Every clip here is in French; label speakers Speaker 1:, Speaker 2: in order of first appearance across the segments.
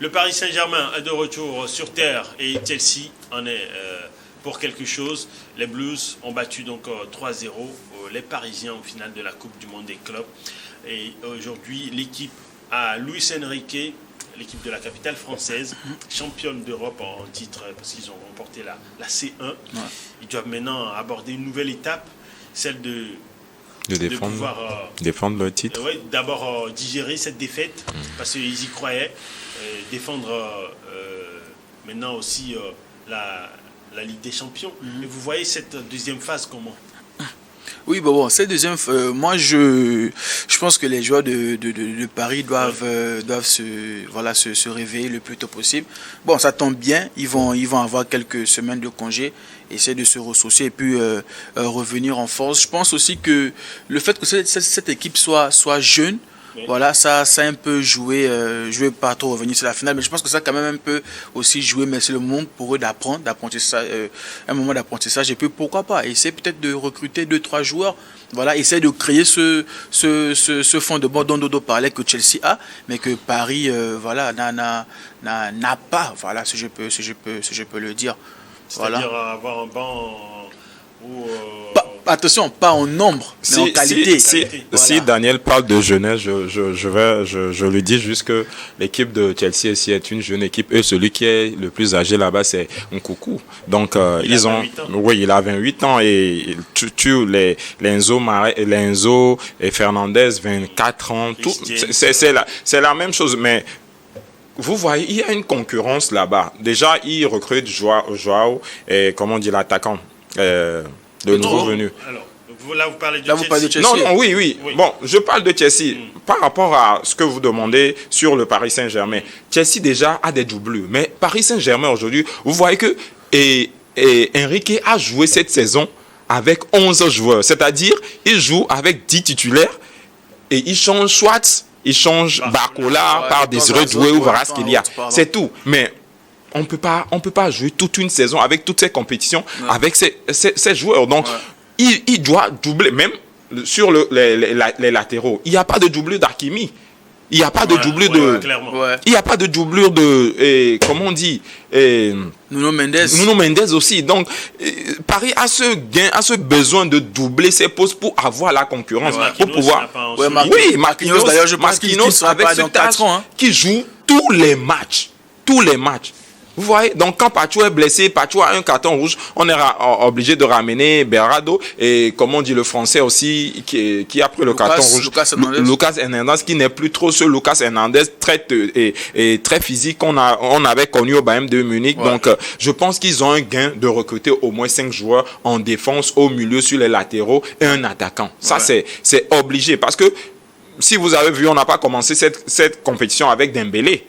Speaker 1: Le Paris Saint-Germain est de retour sur terre et Chelsea en est pour quelque chose. Les Blues ont battu donc 3-0 les Parisiens en finale de la Coupe du Monde des clubs. Et aujourd'hui, l'équipe à Luis Enrique, l'équipe de la capitale française, championne d'Europe en titre parce qu'ils ont remporté la C1. Ouais. Ils doivent maintenant aborder une nouvelle étape, celle de
Speaker 2: défendre,
Speaker 1: pouvoir
Speaker 2: défendre le titre.
Speaker 1: Ouais, d'abord digérer cette défaite parce qu'ils y croyaient, défendre maintenant aussi la Ligue des Champions. Et vous voyez cette deuxième phase comment?
Speaker 3: Oui, bon, cette deuxième, moi je pense que les joueurs de Paris doivent se réveiller le plus tôt possible. Bon, ça tombe bien, ils vont avoir quelques semaines de congé, essayer de se ressourcer et puis revenir en force. Je pense aussi que le fait que cette équipe soit jeune, voilà, ça a un peu joué. Je ne vais pas trop revenir sur la finale, mais je pense que ça a quand même un peu aussi joué. Mais c'est le moment pour eux un moment d'apprentissage. Et puis pourquoi pas essayer peut-être de recruter 2-3 joueurs. Voilà, essayer de créer ce fond de bord dont Dodo parlait que Chelsea a, mais que Paris n'a pas. Voilà, si je peux le dire.
Speaker 1: C'est-à-dire avoir un banc où
Speaker 3: attention, pas en nombre, mais en qualité.
Speaker 2: Si Daniel parle de jeunesse, je lui dis juste que l'équipe de Chelsea ici est une jeune équipe. Et celui qui est le plus âgé là-bas, c'est Nkunku. Donc, il a 28 ans. Et les Enzo et Fernandez, 24 ans. C'est la même chose. Mais vous voyez, il y a une concurrence là-bas. Déjà, ils recrutent Joao et, comment on dit, l'attaquant. De nouveau venu.
Speaker 1: Alors, vous parlez de Chelsea.
Speaker 2: Non, oui. Bon, je parle de Chelsea. Par rapport à ce que vous demandez sur le Paris Saint-Germain, Chelsea déjà a des doublures. Mais Paris Saint-Germain aujourd'hui, vous voyez que Enrique a joué cette saison avec 11 joueurs. C'est-à-dire, il joue avec 10 titulaires et il change Barcola par Désiré Doué ou Kvaratskhelia. C'est tout. Mais on peut pas jouer toute une saison avec toutes ces compétitions, avec ces joueurs. Donc, il doit doubler, même sur les latéraux. Il n'y a pas de doublure d'Hakimi. Il n'y a pas de doublure il n'y a pas de doublure de, comment on dit,
Speaker 3: Nuno
Speaker 2: Mendes aussi. Donc, Paris a ce besoin de doubler ses postes pour avoir la concurrence, pour pouvoir.
Speaker 3: Marquinhos, d'ailleurs, je pense qu'il sera
Speaker 2: avec
Speaker 3: pas dans 4 ans.
Speaker 2: Qui joue tous les matchs. Vous voyez, donc quand Pacho est blessé, Pacho a un carton rouge, on est obligé de ramener Berardo et comme on dit le français aussi qui a pris le carton rouge, Lucas Hernandez, qui n'est plus trop ce Lucas Hernandez très physique qu'on avait connu au Bayern de Munich. Ouais. Donc je pense qu'ils ont un gain de recruter au moins 5 joueurs en défense, au milieu, sur les latéraux et un attaquant. Ça c'est obligé parce que si vous avez vu, on n'a pas commencé cette compétition avec Dembélé.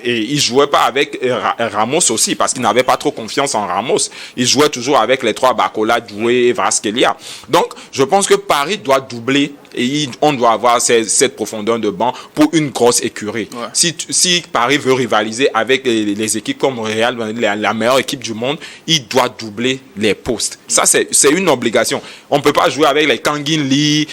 Speaker 2: Et il jouait pas avec Ramos aussi parce qu'il n'avait pas trop confiance en Ramos. Il jouait toujours avec les 3 Barcola, Doué et Kvaratskhelia. Donc, je pense que Paris doit doubler et on doit avoir cette profondeur de banc pour une grosse écurie. Ouais. Si Paris veut rivaliser avec les équipes comme Real, la meilleure équipe du monde, il doit doubler les postes. Ça, c'est une obligation. On peut pas jouer avec les Kangin Lee,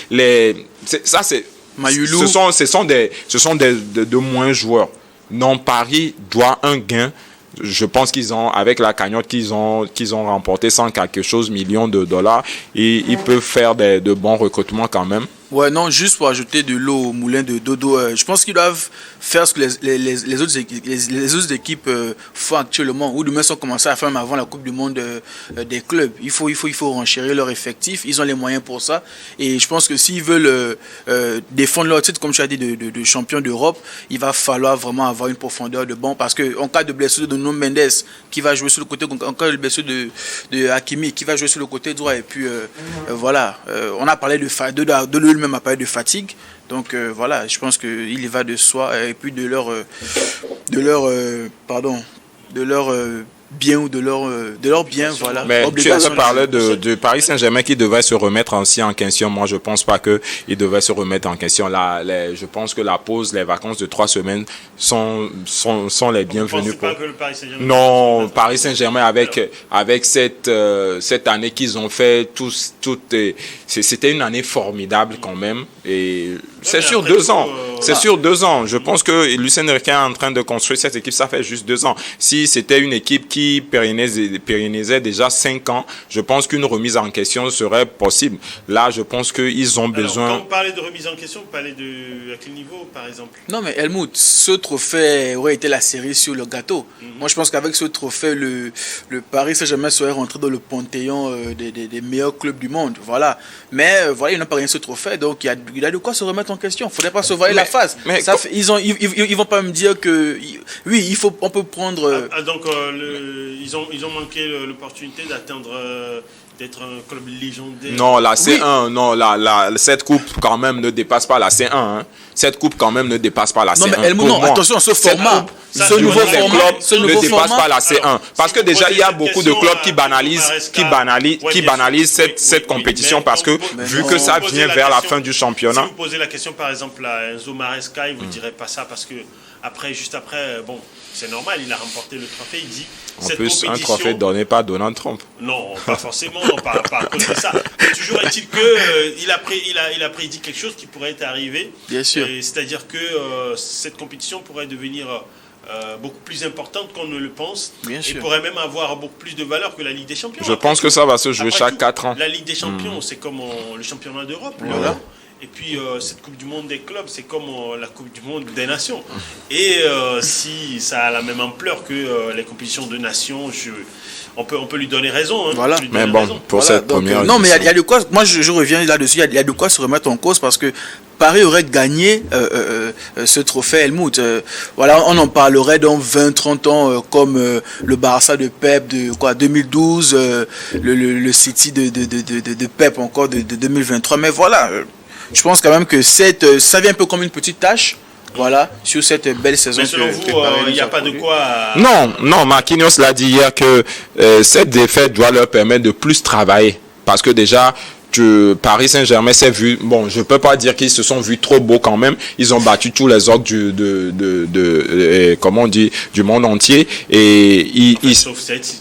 Speaker 3: Mayulu.
Speaker 2: Ce sont de moins joueurs. Non, Paris doit un gain. Je pense qu'ils ont, avec la cagnotte qu'ils ont remporté 100 quelque chose millions de dollars, et ils peuvent faire de bons recrutements quand même.
Speaker 3: Ouais, non, juste pour ajouter de l'eau au moulin de Dodo, je pense qu'ils doivent faire ce que les autres équipes font actuellement, ou du moins sont commencés à faire même avant la Coupe du Monde des clubs. Il faut renchérir leur effectif, ils ont les moyens pour ça, et je pense que s'ils veulent défendre leur titre, comme tu as dit, de champion d'Europe, il va falloir vraiment avoir une profondeur de banc, parce qu'en cas de blessure de Nuno Mendes, qui va jouer sur le côté, en cas de blessure de Hakimi, qui va jouer sur le côté droit, et puis voilà, on a parlé de lui-même a parlé de fatigue, donc voilà, je pense qu'il y va de soi et puis de leur bien ou de leur bien, voilà.
Speaker 2: Mais tu as parlé de Paris Saint-Germain qui devait se remettre aussi en question. Moi, je pense pas qu'il devait se remettre en question. Je pense que la pause, les vacances de 3 semaines sont les bienvenues.
Speaker 1: Vous pensez pas que le Paris Saint-Germain...
Speaker 2: Non, Paris Saint-Germain avec cette année qu'ils ont fait, c'était une année formidable quand même. Et c'est sur 2 ans. C'est sur 2 ans. Je pense que Luis Enrique est en train de construire cette équipe. Ça fait juste 2 ans. Si c'était une équipe qui pérennisait déjà 5 ans, je pense qu'une remise en question serait possible. Là, je pense qu'ils ont besoin...
Speaker 1: Quand vous parlez de remise en question, vous parlez à quel niveau, par exemple?
Speaker 3: Non, mais Helmut, ce trophée aurait été la cerise sur le gâteau. Moi, je pense qu'avec ce trophée, le Paris Saint-Germain serait rentré dans le panthéon des meilleurs clubs du monde. Voilà. Mais voilà, ils n'ont pas gagné ce trophée, donc il y a de quoi se remettre en question. Il ne faudrait pas se voiler la face. Ils vont pas me dire que oui, on peut prendre.
Speaker 1: Donc ils ont manqué l'opportunité d'atteindre d'être un club légendaire.
Speaker 2: Non, la C1, non, cette coupe quand même ne dépasse pas la C1. Hein. Cette coupe quand même ne dépasse pas la C1.
Speaker 3: Non, mais Helmut, non, attention, ce format, ce nouveau format
Speaker 2: ne dépasse pas la C1. Parce que déjà, il y a beaucoup de clubs qui banalisent cette compétition parce que vu que ça vient vers la fin du championnat.
Speaker 1: Si vous posez la question par exemple à Enzo Maresca, il ne vous dirait pas ça parce que juste après, bon, c'est normal, il a remporté le trophée, il dit...
Speaker 2: En plus, un trophée donné par Donald Trump.
Speaker 1: Non, pas forcément, pas à cause de ça. Mais toujours est-il qu'il a prédit quelque chose qui pourrait arriver.
Speaker 3: Bien sûr.
Speaker 1: C'est-à-dire que cette compétition pourrait devenir beaucoup plus importante qu'on ne le pense.
Speaker 3: Bien sûr.
Speaker 1: Et pourrait même avoir beaucoup plus de valeur que la Ligue des Champions.
Speaker 2: Je pense que ça va se jouer chaque 4 ans.
Speaker 1: La Ligue des Champions, c'est comme le championnat d'Europe.
Speaker 3: Voilà.
Speaker 1: Et puis, cette Coupe du Monde des clubs, c'est comme la Coupe du Monde des nations. Et si ça a la même ampleur que les compétitions de nations, on peut lui donner raison. Hein,
Speaker 3: voilà.
Speaker 2: Mais bon, pour cette première...
Speaker 3: Non, mais il y a de quoi... Moi, je reviens là-dessus. Il y a de quoi se remettre en cause parce que Paris aurait gagné ce trophée Helmut. Voilà, on en parlerait dans 20-30 ans comme le Barça de Pep de 2012, le City de Pep encore de 2023. Mais voilà... Je pense quand même que ça vient un peu comme une petite tâche, voilà, sur cette belle saison.
Speaker 1: Mais selon vous, il n'y a pas de quoi...
Speaker 2: Non, Marquinhos l'a dit hier que cette défaite doit leur permettre de plus travailler. Parce que déjà, Paris Saint-Germain s'est vu... Bon, je ne peux pas dire qu'ils se sont vus trop beaux quand même. Ils ont battu tous les orques comment on dit, du monde entier. Et
Speaker 1: sauf Chelsea.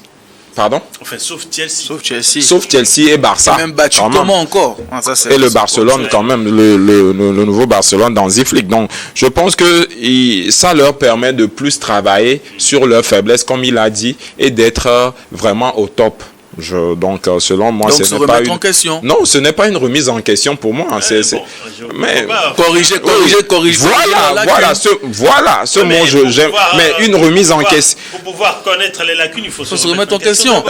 Speaker 2: Pardon?
Speaker 1: Enfin, sauf Chelsea.
Speaker 2: Sauf Chelsea et Barça.
Speaker 3: Même battu comment encore?
Speaker 2: Et le Barcelone quand même, le nouveau Barcelone dans Ziflik. Donc, je pense que ça leur permet de plus travailler sur leurs faiblesses, comme il a dit, et d'être vraiment au top. Donc, selon moi, ce n'est pas une...
Speaker 3: question.
Speaker 2: Non, ce n'est pas une remise en question pour moi. Mais
Speaker 3: corriger.
Speaker 2: Voilà, ce mot, j'aime. Mais une remise en question.
Speaker 1: Pour pouvoir connaître les lacunes, il faut se
Speaker 3: remettre en question.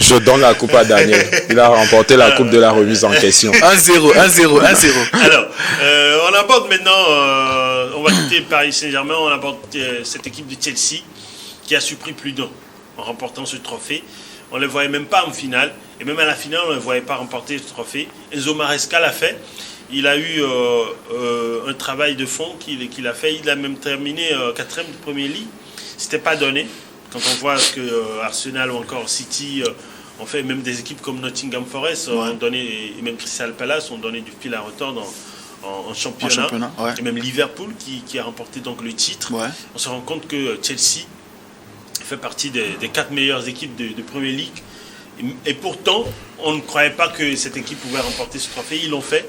Speaker 2: Je donne la coupe à Daniel. Il a remporté la coupe de la remise en question.
Speaker 3: 1-0.
Speaker 1: Alors, on aborde maintenant, on va quitter Paris Saint-Germain, on aborde cette équipe de Chelsea qui a surpris plus d'un en remportant ce trophée. On ne les voyait même pas en finale. Et même à la finale, on ne les voyait pas remporter ce trophée. Enzo Maresca l'a fait. Il a eu un travail de fond qu'il a fait. Il a même terminé 4e de Premier League. C'était pas donné. Quand on voit que Arsenal ou encore City ont fait, même des équipes comme Nottingham Forest ont donné, et même Crystal Palace ont donné du fil à retordre en championnat.
Speaker 3: Ouais.
Speaker 1: Et même Liverpool qui a remporté donc le titre.
Speaker 3: Ouais.
Speaker 1: On se rend compte que Chelsea fait partie des 4 meilleures équipes de Premier League. Et pourtant, on ne croyait pas que cette équipe pouvait remporter ce trophée. Ils l'ont fait.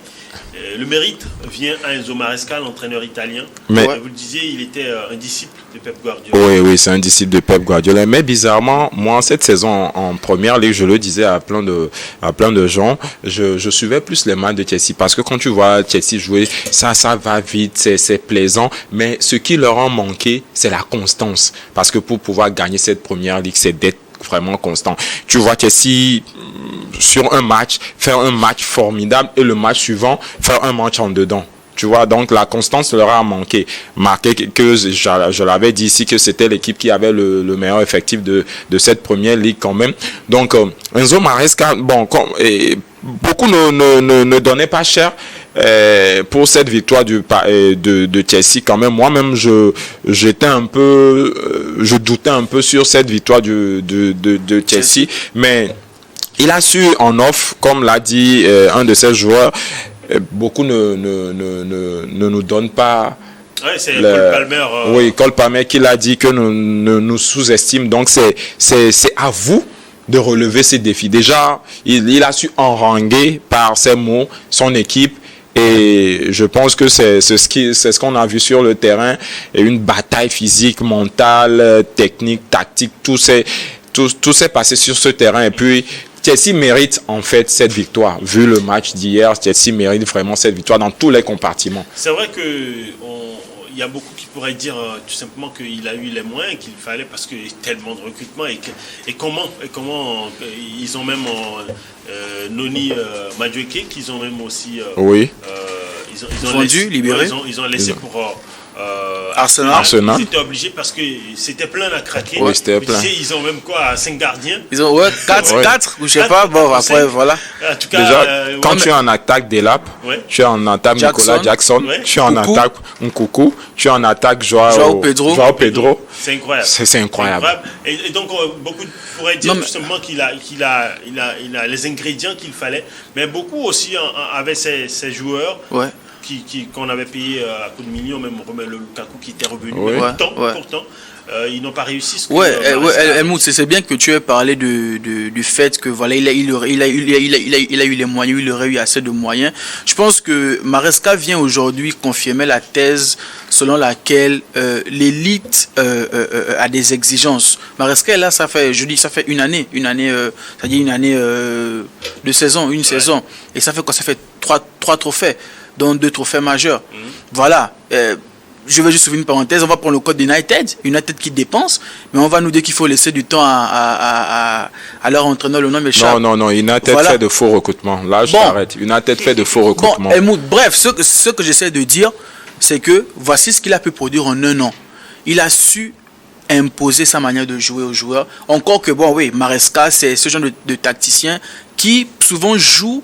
Speaker 1: Le mérite vient à Enzo Maresca, l'entraîneur italien. Mais vous le disiez, il était un disciple de Pep Guardiola.
Speaker 2: Oui, c'est un disciple de Pep Guardiola. Mais bizarrement, moi, cette saison en première ligue, je le disais à plein de gens, je suivais plus les matchs de Chelsea. Parce que quand tu vois Chelsea jouer, ça va vite, c'est plaisant. Mais ce qui leur a manqué, c'est la constance. Parce que pour pouvoir gagner cette première ligue, c'est d'être vraiment constant. Tu vois Chelsea sur un match, faire un match formidable et le match suivant, faire un match en dedans. Tu vois, donc la constance leur a manqué. Marqué que je l'avais dit ici que c'était l'équipe qui avait le meilleur effectif de cette première ligue quand même. Donc Enzo Maresca, beaucoup ne donnaient pas cher pour cette victoire de Chelsea quand même. Moi-même, je doutais un peu sur cette victoire de Chelsea, mais il a su en off, comme l'a dit un de ses joueurs, beaucoup ne nous donnent pas.
Speaker 1: Ouais, c'est Cole Palmer.
Speaker 2: Oui, Cole Palmer qui l'a dit que nous sous-estime. Donc c'est à vous de relever ces défis. Déjà, il a su enranger par ses mots son équipe Et je pense que c'est ce qu'on a vu sur le terrain, et une bataille physique, mentale, technique, tactique, tout s'est passé sur ce terrain. Et puis Chelsea mérite en fait cette victoire. Vu le match d'hier, Chelsea mérite vraiment cette victoire dans tous les compartiments.
Speaker 1: C'est vrai que il y a beaucoup qui pourraient dire tout simplement qu'il a eu les moyens qu'il fallait parce qu'il y a tellement de recrutement et comment ils ont même Noni Madueke qu'ils ont même aussi
Speaker 2: oui.
Speaker 1: ils ont
Speaker 3: vendu, libéré.
Speaker 1: Ils ont laissé pour
Speaker 3: Arsenal.
Speaker 1: Ils étaient obligés parce que c'était plein à craquer.
Speaker 2: Oui, c'était plein.
Speaker 1: Ils ont même 5 gardiens.
Speaker 3: Ils ont 4 ou je sais pas. Bon, après, voilà.
Speaker 1: En tout cas,
Speaker 2: déjà, quand tu es en attaque Delap, tu es en attaque Nicolas Jackson, tu es en attaque Nkoukou, tu es en attaque Joao Pedro.
Speaker 1: C'est incroyable.
Speaker 2: C'est incroyable.
Speaker 1: Et donc, beaucoup pourraient dire justement qu'il a les ingrédients qu'il fallait. Mais beaucoup aussi avaient ces joueurs.
Speaker 3: Ouais.
Speaker 1: Qu'on avait payé à coups de millions, même Romelu Lukaku qui était revenu.
Speaker 2: Oui.
Speaker 1: Pourtant, ils n'ont pas réussi.
Speaker 3: Helmut, c'est bien que tu aies parlé du fait que voilà, il a eu les moyens, il aurait eu assez de moyens. Je pense que Maresca vient aujourd'hui confirmer la thèse selon laquelle l'élite a des exigences. Maresca est là, ça fait une année, c'est-à-dire une année de saison, saison, et ça fait quoi? Ça fait trois trophées, dont 2 trophées majeurs. Voilà. Je vais juste ouvrir une parenthèse. On va prendre le code United qui dépense, mais on va nous dire qu'il faut laisser du temps à leur entraîneur, le nom m'échappe.
Speaker 2: Non, United fait de faux recrutements. Là, je t'arrête. United fait de faux recrutements.
Speaker 3: Bref, ce que j'essaie de dire, c'est que voici ce qu'il a pu produire en 1 an. Il a su imposer sa manière de jouer aux joueurs. Encore que, Maresca, c'est ce genre de tacticien qui souvent joue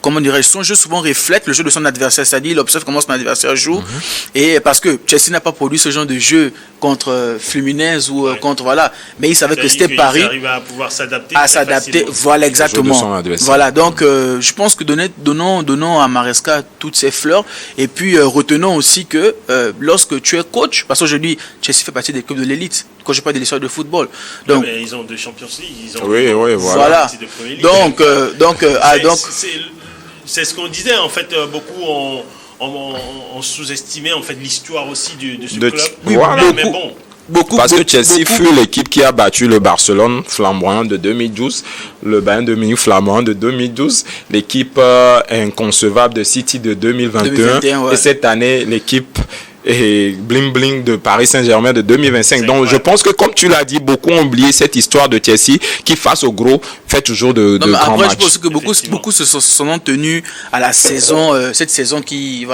Speaker 3: comment dirais-je, son jeu souvent reflète le jeu de son adversaire, c'est-à-dire il observe comment son adversaire joue, et parce que Chelsea n'a pas produit ce genre de jeu contre Fluminense ou contre mais il savait que c'était Paris
Speaker 1: à pouvoir s'adapter,
Speaker 3: voilà, exactement, voilà, donc je pense que donnons à Maresca toutes ses fleurs, et puis retenons aussi que lorsque tu es coach, parce qu'aujourd'hui Chelsea fait partie des clubs de l'élite, quand je parle de l'histoire de football, donc
Speaker 1: mais ils ont 2 Champions League,
Speaker 3: voilà. Donc
Speaker 1: c'est ce qu'on disait en fait, beaucoup ont sous-estimé en fait l'histoire aussi de ce club. Mais bon,
Speaker 2: parce que Chelsea fut l'équipe qui a battu le Barcelone flamboyant de 2012, le Bayern de Munich flamboyant de 2012, l'équipe inconcevable de City de 2021 et cette année l'équipe bling bling de Paris Saint-Germain de 2025. Donc je pense que, comme tu l'as dit, beaucoup ont oublié cette histoire de Chelsea qui, face au gros, fait toujours de grands matchs.
Speaker 3: Je pense que beaucoup se sont tenus à la saison, cette saison qui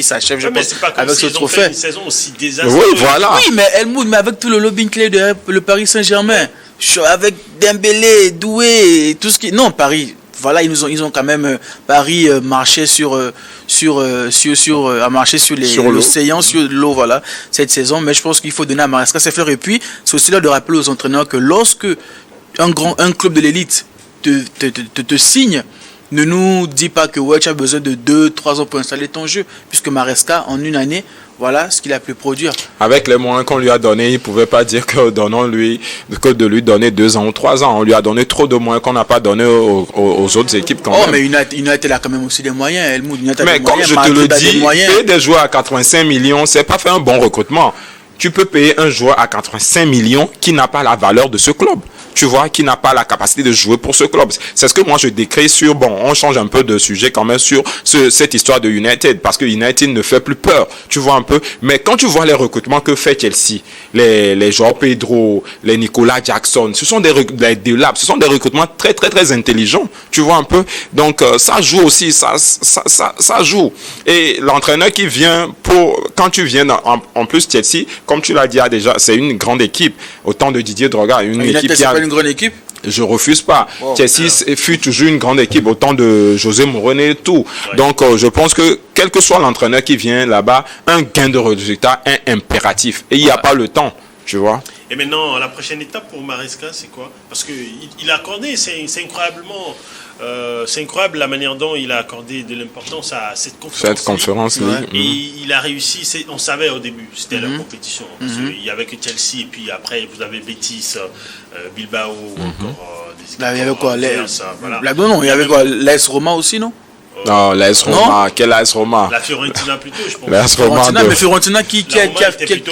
Speaker 3: s'achève, je pense, avec ce trophée.
Speaker 1: Une saison aussi désastreuse.
Speaker 2: Oui, voilà.
Speaker 3: Oui, mais Helmut, avec tout le lobbying clé de le Paris Saint-Germain, avec Dembélé, Doué, tout ce qui... Non, Paris... Voilà, ils ont quand même Paris marché sur l'océan, sur l'eau, voilà, cette saison. Mais je pense qu'il faut donner à Maresca ses fleurs. Et puis, c'est aussi là de rappeler aux entraîneurs que lorsque un club de l'élite te signe, ne nous dis pas que tu as besoin de 2-3 ans pour installer ton jeu, puisque Maresca, en 1 année, voilà ce qu'il a pu produire.
Speaker 2: Avec les moyens qu'on lui a donnés, il ne pouvait pas dire que de lui donner 2 ans ou 3 ans. On lui a donné trop de moyens qu'on n'a pas donné aux autres équipes quand même.
Speaker 3: Mais United a quand même aussi des moyens, Helmut.
Speaker 2: Mais comme je te le dis, payer des joueurs à 85 millions, c'est pas faire un bon recrutement. Tu peux payer un joueur à 85 millions qui n'a pas la valeur de ce club. Tu vois, qui n'a pas la capacité de jouer pour ce club. C'est ce que moi je décris sur, on change un peu de sujet quand même sur cette histoire de United, parce que United ne fait plus peur, tu vois un peu. Mais quand tu vois les recrutements que fait Chelsea, les Joao Pedro, les Nicolas Jackson, ce sont des recrutements très très très intelligents, tu vois un peu. Donc ça joue aussi, ça joue. Et l'entraîneur qui vient quand tu viens en plus Chelsea, comme tu l'as dit déjà, c'est une grande équipe, autant de Didier Drogba, une équipe qui a
Speaker 3: une grande équipe.
Speaker 2: Je refuse pas. Chelsea fut toujours une grande équipe, autant de José Mourinho et tout. Ouais. Donc, je pense que quel que soit l'entraîneur qui vient là-bas, un gain de résultat est impératif. Et il n'y a pas le temps, tu vois.
Speaker 1: Et maintenant, la prochaine étape pour Maresca, c'est quoi? Parce qu'il a accordé, c'est incroyablement... c'est incroyable la manière dont il a accordé de l'importance à cette conférence. Et il a réussi, on savait au début, c'était la compétition. Il n'y avait que Chelsea, et puis après, vous avez Betis, Bilbao, encore
Speaker 3: il y avait quoi?
Speaker 1: voilà.
Speaker 3: Il y avait quoi? L'AS Roma aussi, non?
Speaker 2: Non, l'AS Roma. Quel AS Roma?
Speaker 1: La Fiorentina plutôt, je pense.
Speaker 2: L'AS Roma.
Speaker 3: Fiorentina, mais Fiorentina qui a fait une très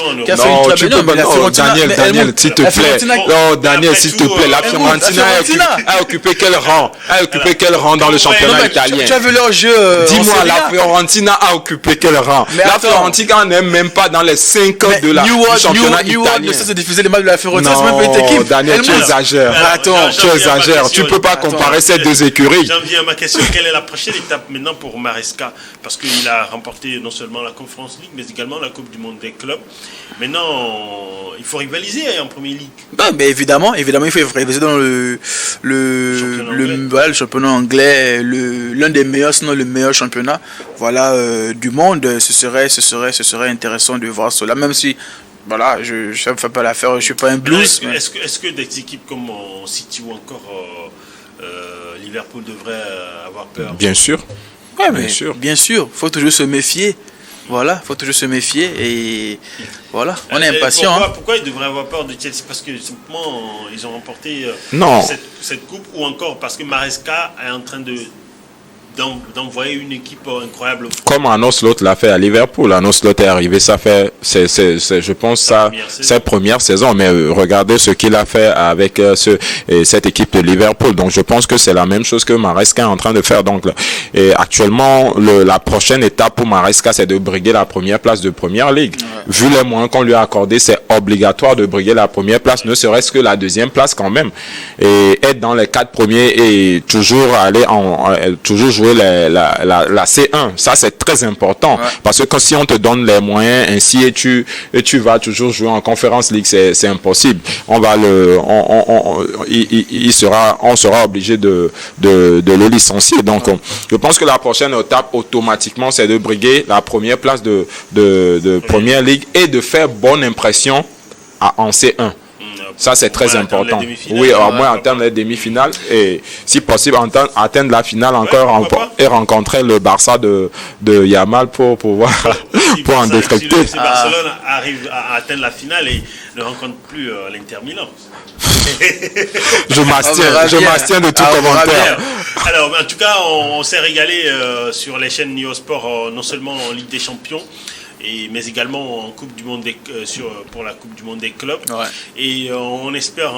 Speaker 2: non, Daniel, s'il te plaît. Non, Daniel, s'il te plaît. La Fiorentina a occupé quel rang? A occupé quel rang dans le championnat italien?
Speaker 3: Tu as vu leur jeu?
Speaker 2: Dis-moi, la Fiorentina a occupé quel rang? La Fiorentina n'est même pas dans les 5 de la championnat italien.
Speaker 3: Ne cesse de diffuser les matchs de la Fiorentina, c'est même pas une équipe.
Speaker 2: Daniel, tu exagères.
Speaker 3: Attends,
Speaker 2: tu exagères. Tu peux pas comparer ces deux écuries.
Speaker 1: J'en viens à ma question. Quelle est la prochaine étape maintenant pour Maresca? Parce qu'il a remporté non seulement la Conference League, mais également la Coupe du Monde des clubs. Maintenant, il faut rivaliser en Premier League.
Speaker 3: Mais évidemment, il faut rivaliser dans le championnat anglais, l'un des meilleurs, sinon le meilleur championnat, du monde. Ce serait intéressant de voir cela, même si. Voilà, je ne fais pas l'affaire, je ne suis pas un blues.
Speaker 1: Est-ce que des équipes comme City ou encore Liverpool devraient avoir peur?
Speaker 2: Bien sûr.
Speaker 3: Ouais, bien sûr. Faut toujours se méfier. Voilà, faut toujours se méfier et voilà, on est impatient.
Speaker 1: Pourquoi ils devraient avoir peur de Chelsea? Parce que simplement ils ont remporté cette coupe, ou encore parce que Maresca est en train d'envoyer une équipe incroyable.
Speaker 2: Comme Arnaud Slot l'a fait à Liverpool. Arnaud Slot est arrivé, je pense, sa première saison. Mais regardez ce qu'il a fait avec cette équipe de Liverpool. Donc, je pense que c'est la même chose que Maresca est en train de faire. Donc, et actuellement, la prochaine étape pour Maresca, c'est de briguer la première place de Première Ligue. Ouais. Vu les moyens qu'on lui a accordés, c'est obligatoire de briguer la première place, ne serait-ce que la deuxième place quand même. Et être dans les 4 premiers et toujours toujours jouer la C1, ça c'est très important, parce que si on te donne les moyens ainsi et tu vas toujours jouer en Conference League, c'est impossible. On sera obligé de le licencier. Donc je pense que la prochaine étape automatiquement c'est de briguer la première place de Première Ligue et de faire bonne impression en C1. Ça, c'est très important. Oui, au moins atteindre les demi-finales et, si possible, atteindre la finale encore et rencontrer le Barça de Yamal pour pouvoir en décrypter.
Speaker 1: Si Barcelone arrive à atteindre la finale et ne rencontre plus l'Inter Milan.
Speaker 2: Je m'abstiens de tout commentaire.
Speaker 1: Alors, en tout cas, on s'est régalé sur les chaînes Neosport, non seulement en Ligue des Champions, mais également en Coupe du Monde pour la Coupe du Monde des clubs. Ouais. Et on espère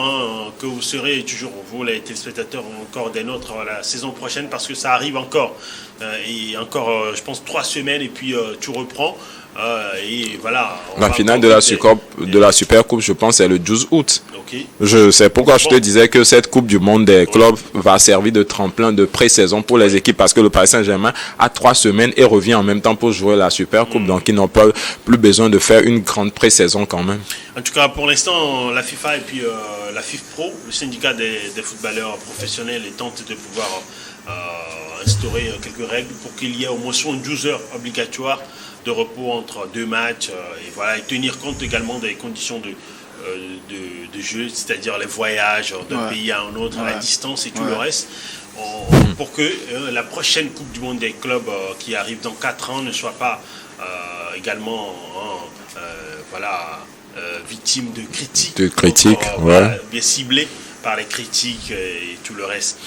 Speaker 1: que vous serez toujours, vous les téléspectateurs, encore des nôtres la saison prochaine, parce que ça arrive encore. Et encore, je pense, 3 semaines, et puis tout reprend. Et voilà.
Speaker 2: La finale de la Super Coupe, je pense, c'est le 12 août.
Speaker 1: Okay.
Speaker 2: C'est pourquoi je te disais que cette Coupe du Monde des clubs va servir de tremplin de pré-saison pour les équipes, parce que le Paris Saint-Germain a 3 semaines et revient en même temps pour jouer la Super Coupe. Donc ils n'ont plus besoin de faire une grande pré-saison quand même.
Speaker 1: En tout cas, pour l'instant, la FIFA et puis la FIFPro, le syndicat des footballeurs professionnels, tente de pouvoir instaurer quelques règles pour qu'il y ait au moins 12 heures obligatoires de repos entre 2 matchs, et tenir compte également des conditions de jeu, c'est-à-dire les voyages d'un pays à un autre, la distance et tout le reste, pour que la prochaine Coupe du Monde des clubs qui arrive dans 4 ans ne soit pas également victime de critiques. Bien ciblée par les critiques et tout le reste.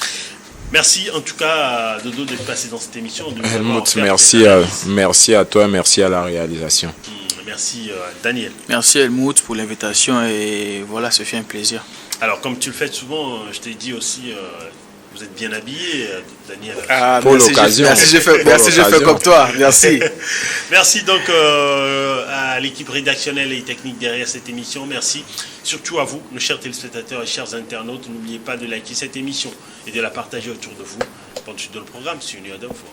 Speaker 1: Merci en tout cas, Dodo, d'être passé dans cette émission.
Speaker 2: Helmut, merci à toi, merci à la réalisation.
Speaker 1: Merci Daniel.
Speaker 3: Merci Helmut pour l'invitation et voilà, ce fut un plaisir.
Speaker 1: Alors comme tu le fais souvent, je t'ai dit aussi, vous êtes bien habillé, Daniel.
Speaker 2: Pour l'occasion.
Speaker 3: Merci, j'ai fait comme toi. Merci.
Speaker 1: Merci donc à l'équipe rédactionnelle et technique derrière cette émission. Merci surtout à vous, nos chers téléspectateurs et chers internautes. N'oubliez pas de liker cette émission et de la partager autour de vous. Pendant le programme, c'est une heure d'info.